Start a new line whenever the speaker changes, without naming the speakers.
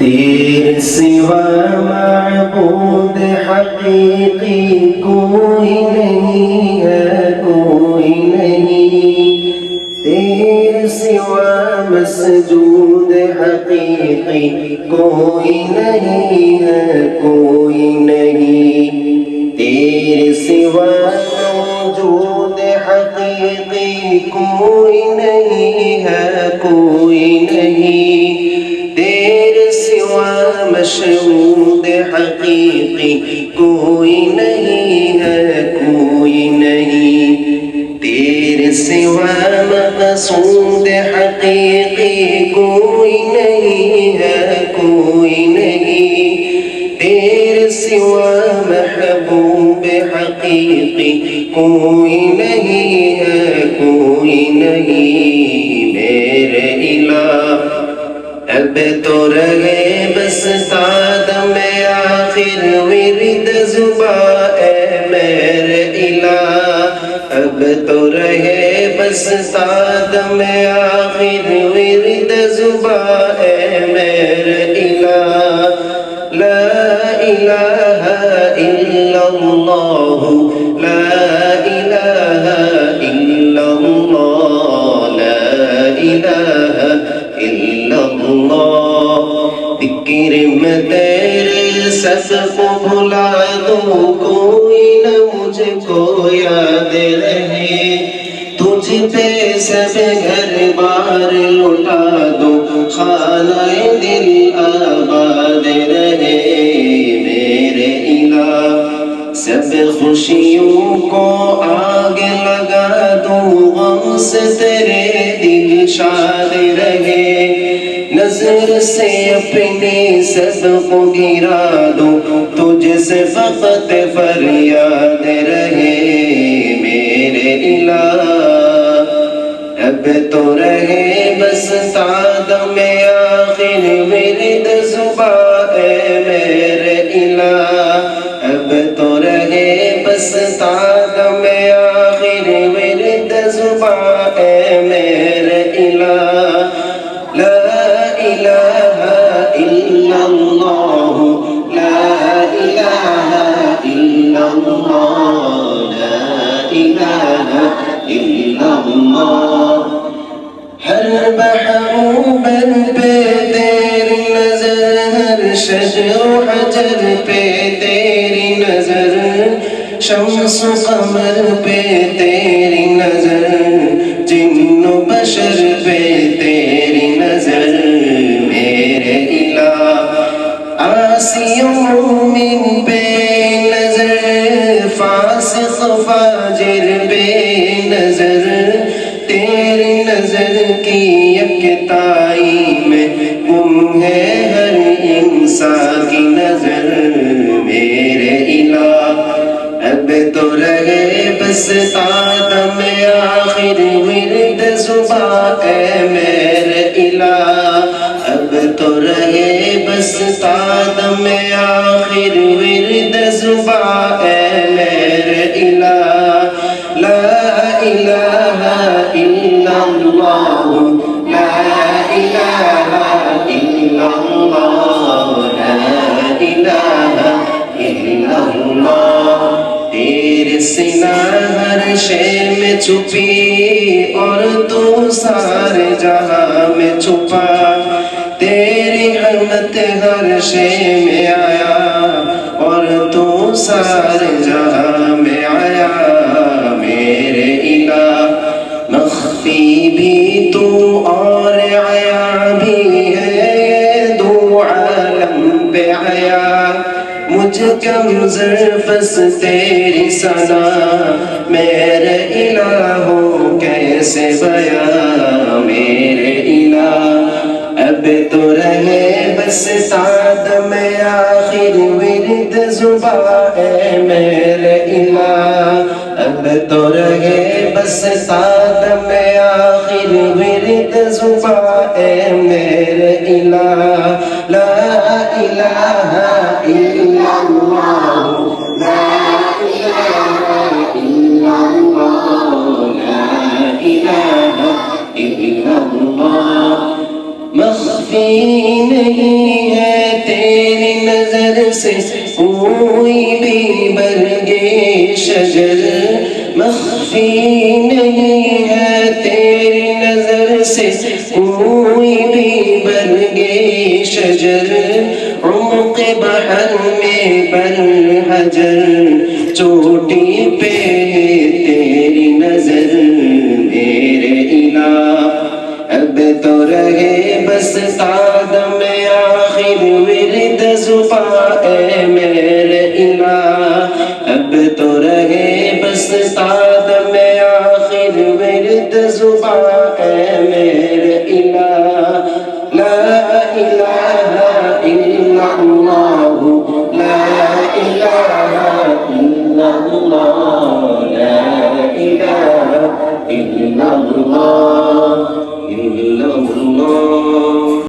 تیرے سوا معبود حقیقی کوئی نہیں ہے، کوئی نہیں۔ تیرے سوا مسجود حقیقی کوئی نہیں ہے، کوئی نہیں۔ تیرے سوا موجود حقیقی کوئی نہیں ہے، کوئی نہیں۔ تیرے سوا مشہود حقیقی کوئی نہیں ہے، کوئی نہیں۔ تیرے سوا مقصود حقیقی کوئی نہیں ہے، کوئی نہیں۔ تیرے سوا محبوب حقیقی کوئی نہیں ہے، کوئی نہیں۔ میرے الہ اب تو رہے بس دم آخر ورد زباں اے میرے الہ، اب تو رہے بس دم آخر ورد زباں اے میرے الہ۔ لا الہ الا اللہ، لا الہ الا اللہ، لا الہ الا اللہ۔ ذکر میں تیرے سب کو بھلا دوں، کوئی نہ مجھ کو یاد رہے۔ تجھ پہ سب گھر بار لٹا دوں، خانہ دل آباد رہے۔ میرے الہ سب خوشیوں کو آگ لگا دوں، غم سے تیرے دل شاد رہے۔ نظر سے اپنے سب کو گرا دوں، تجھ سے فقط فریاد رہے۔ میرے الہ اب تو رہے بس دم آخر ورد زباں اے میرے الہ، اب تو رہے بس دم آخر ورد زباں اے میرے الہ۔ لا الہ الا اللہ، لا الہ الا اللہ، لا الہ الا اللہ۔ ہر محبوب پہ تیری نظر، ہر شجر و حجر پہ تیری نظر، شمس و قمر پہ تیری نظر، جن و بشر پہ تیری نظر۔ میرے الہ عاصی و مومن پہ نظر، فاسق و فاجر پہ نظر، تیری نظر کی یکتائی میں گم ہے ہر انسان کی نظر۔ میرے الہ اب تو رہے بس دم آخر ورد زباں اے میرے الہ، اب تو رہے بس دم آخر ورد زباں اے میرے الہ۔ لا الہ الا اللہ، لا الہ الا اللہ، لا الہ الا اللہ۔ تیرے سینہ ہر شے میں چھپی اور تو سارے جہاں میں چھپا، تیری حرمت ہر شے میں آیا اور تو سارے جہاں میں آیا۔ میرے الہ مخفی بھی تو اور عیاں بھی ہے، دو عالم پہ آیا۔ مجھ کم ظرفس تیری ثنا، میرے الہ ہو کیسے بیاں۔ میرے الہ اب تو رہے بس دم آخر ورد زباں اے میرے الہ، اب تو رہے بس دم آخر ورد زباں اے میرے الہ۔ لا الہ الا اللہ، لا الہ الا اللہ، لا الہ الا اللہ۔ مخفی نہیں ہے تیری نظر سے کوئی بھی برگ شجر، مخفی نہیں ہے تیری نظر سے کوئی بھی برگ شجر، عمق بحر میں بر حجر، چوٹی پہ تیری نظر میرے الہ، اب تو رہے بس قدم آخر ورد زباں اے میرے الہ، اب تو رہے بس قدم آخر ورد زباں اے میرے الہ، لا الہ الا اللہ، لا الہ الا اللہ، لا الہ الا اللہ، الا اللہ۔